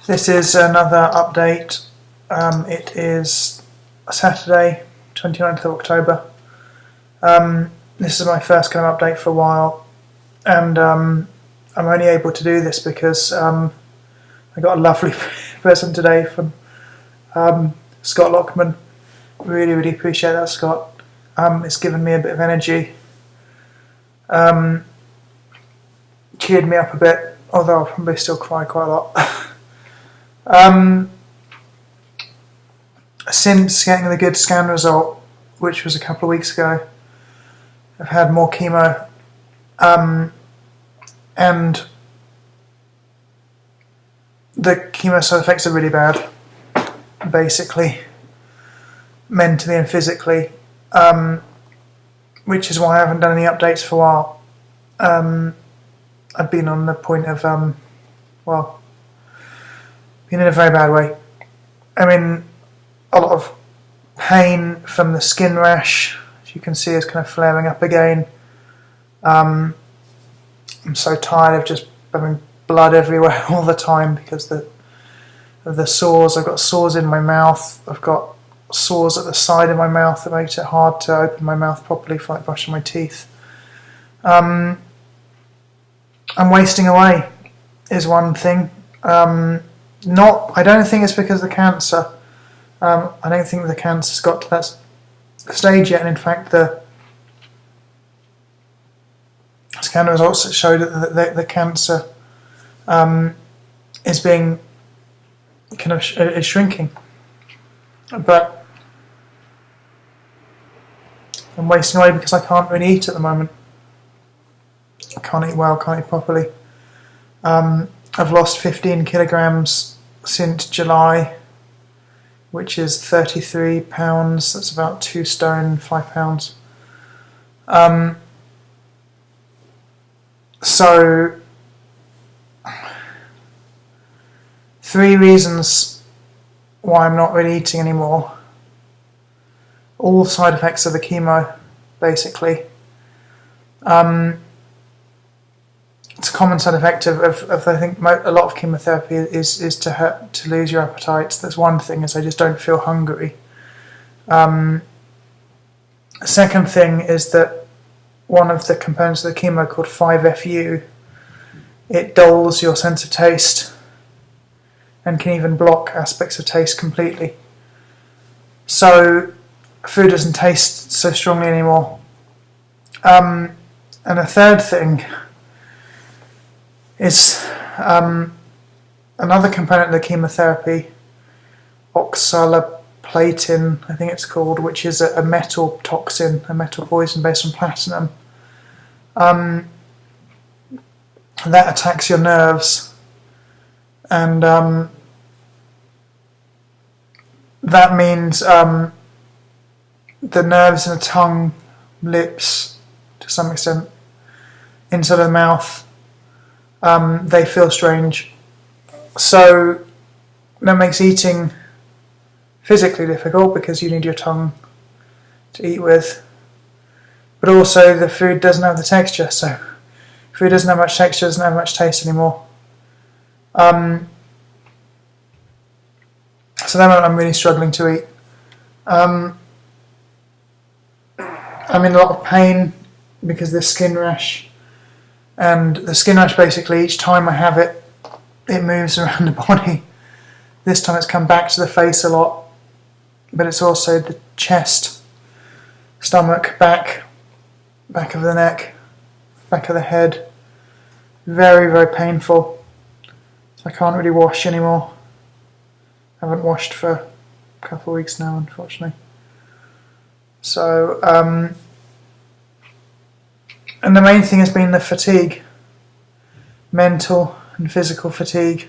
This is another update. It is Saturday, 29th of October. This is my first kind of update for a while, and I'm only able to do this because I got a lovely present today from Scott Lockman. Really appreciate that, Scott. It's given me a bit of energy, cheered me up a bit, although I'll probably still cry quite a lot. Since getting the good scan result, which was a couple of weeks ago, I've had more chemo, and the chemo side effects are really bad, basically, mentally and physically, which is why I haven't done any updates for a while. I've been on the point of, been in a very bad way. I'm in a lot of pain from the skin rash, as you can see, is kind of flaring up again. I'm so tired of just having blood everywhere all the time because of the sores. I've got sores in my mouth. I've got sores at the side of my mouth that makes it hard to open my mouth properly for like brushing my teeth. I'm wasting away is one thing. I don't think it's because of the cancer. I don't think the cancer's got to that stage yet, and in fact the scan results showed that the cancer is being kind of is shrinking. But I'm wasting away because I can't really eat at the moment. I can't eat well, can't eat properly. I've lost 15 kilograms since July, which is 33 pounds. That's about 2 stone, 5 pounds. So, 3 reasons why I'm not really eating anymore. All side effects of the chemo, basically. It's a common side effect of I think a lot of chemotherapy is to lose your appetite. So that's one thing, is I just don't feel hungry. Second thing is that one of the components of the chemo, called 5-FU, it dulls your sense of taste and can even block aspects of taste completely. So food doesn't taste so strongly anymore. And a third thing is another component of the chemotherapy, oxaliplatin, I think it's called, which is a metal toxin, a metal poison based on platinum. That attacks your nerves, and that means the nerves in the tongue, lips, to some extent, inside of the mouth, they feel strange. So that makes eating physically difficult because you need your tongue to eat with. But also the food doesn't have the texture, so food doesn't have much texture, doesn't have much taste anymore. So then I'm really struggling to eat. I'm in a lot of pain because of the skin rash. And the skin rash, basically, each time I have it, it moves around the body. This time it's come back to the face a lot, but it's also the chest, stomach, back of the neck, back of the head. Very painful. So I can't really wash anymore. I haven't washed for a couple of weeks now, unfortunately. So, and the main thing has been the fatigue, mental and physical fatigue,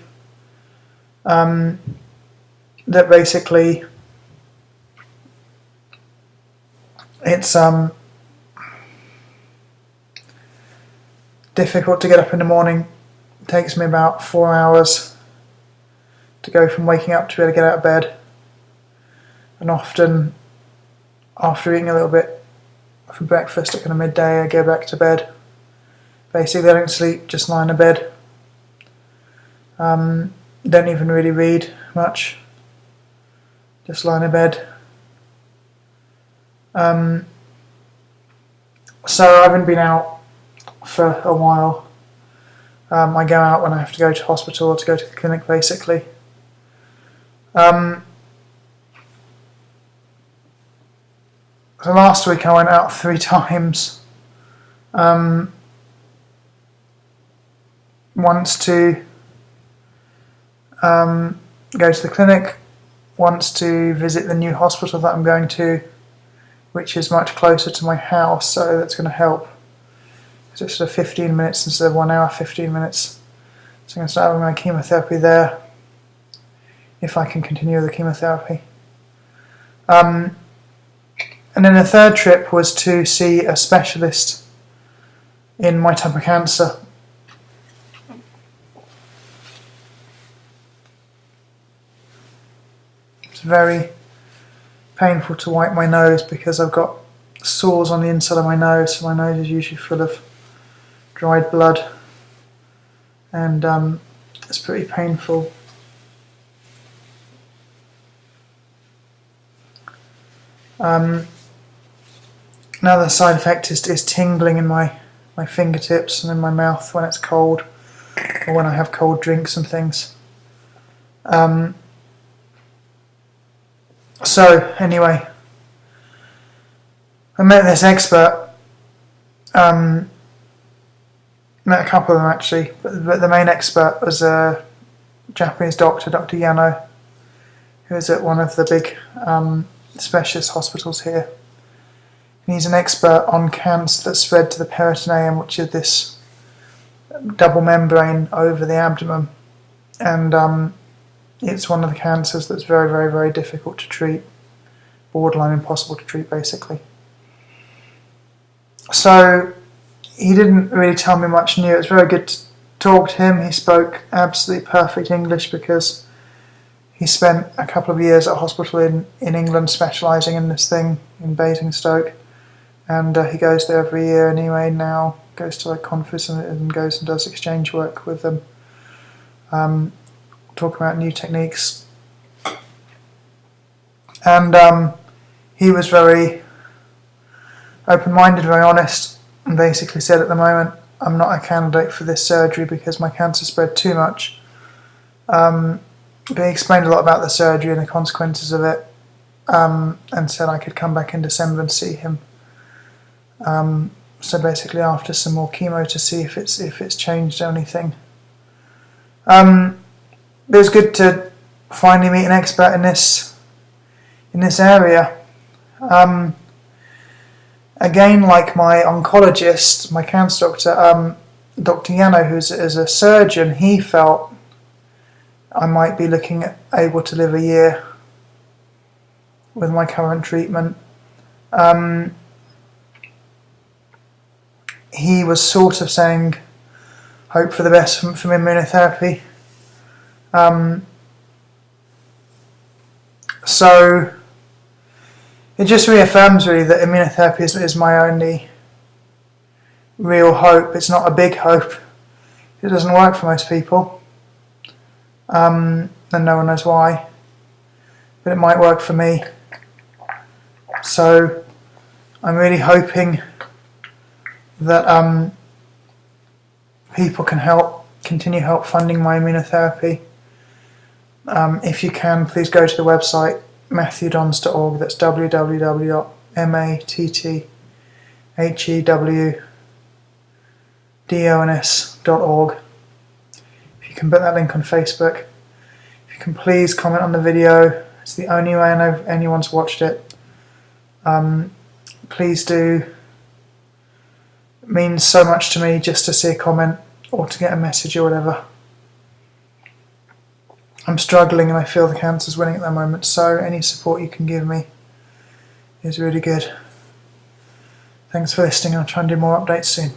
that basically it's difficult to get up in the morning. It takes me about 4 hours to go from waking up to be able to get out of bed, and often after eating a little bit for breakfast at kind of midday, I go back to bed. Basically I don't sleep, just lie in a bed. Don't even really read much. Just lie in bed. So I haven't been out for a while. I go out when I have to go to hospital or to go to the clinic, basically. So last week I went out 3 times. Once to go to the clinic, once to visit the new hospital that I'm going to, which is much closer to my house, so that's going to help. So it's sort of 15 minutes instead of 1 hour, 15 minutes. So I'm going to start having my chemotherapy there, if I can continue the chemotherapy. And then the third trip was to see a specialist in my type of cancer. It's very painful to wipe my nose because I've got sores on the inside of my nose, so my nose is usually full of dried blood, and it's pretty painful. Another side effect is tingling in my fingertips and in my mouth when it's cold, or when I have cold drinks and things. So anyway, I met this expert, met a couple of them actually, but the main expert was a Japanese doctor, Dr. Yano, who is at one of the big specialist hospitals here. And he's an expert on cancer that's spread to the peritoneum, which is this double membrane over the abdomen, and it's one of the cancers that's very, very, very difficult to treat, borderline impossible to treat, basically. So he didn't really tell me much new. It was very good to talk to him. He spoke absolutely perfect English because he spent a couple of years at a hospital in England specialising in this thing in Basingstoke, and he goes there every year anyway now, goes to like conferences and goes and does exchange work with them, talk about new techniques. And he was very open-minded, very honest, and basically said at the moment I'm not a candidate for this surgery because my cancer spread too much. But he explained a lot about the surgery and the consequences of it, and said I could come back in December and see him. So basically after some more chemo to see if it's changed anything. It was good to finally meet an expert in this area. Again, like my oncologist, my cancer doctor, Dr. Yano, who's a surgeon, he felt I might be able to live a year with my current treatment. He was sort of saying hope for the best from immunotherapy. So it just reaffirms really that immunotherapy is my only real hope. It's not a big hope. It doesn't work for most people, and no one knows why, but it might work for me. So I'm really hoping that people can continue help funding my immunotherapy. If you can, please go to the website matthewdons.org. That's www.matthewdons.org. If you can put that link on Facebook. If you can please comment on the video. It's the only way I know anyone's watched it. Please do. It means so much to me just to see a comment or to get a message or whatever. I'm struggling and I feel the cancer's winning at the moment, so any support you can give me is really good. Thanks for listening, I'll try and do more updates soon.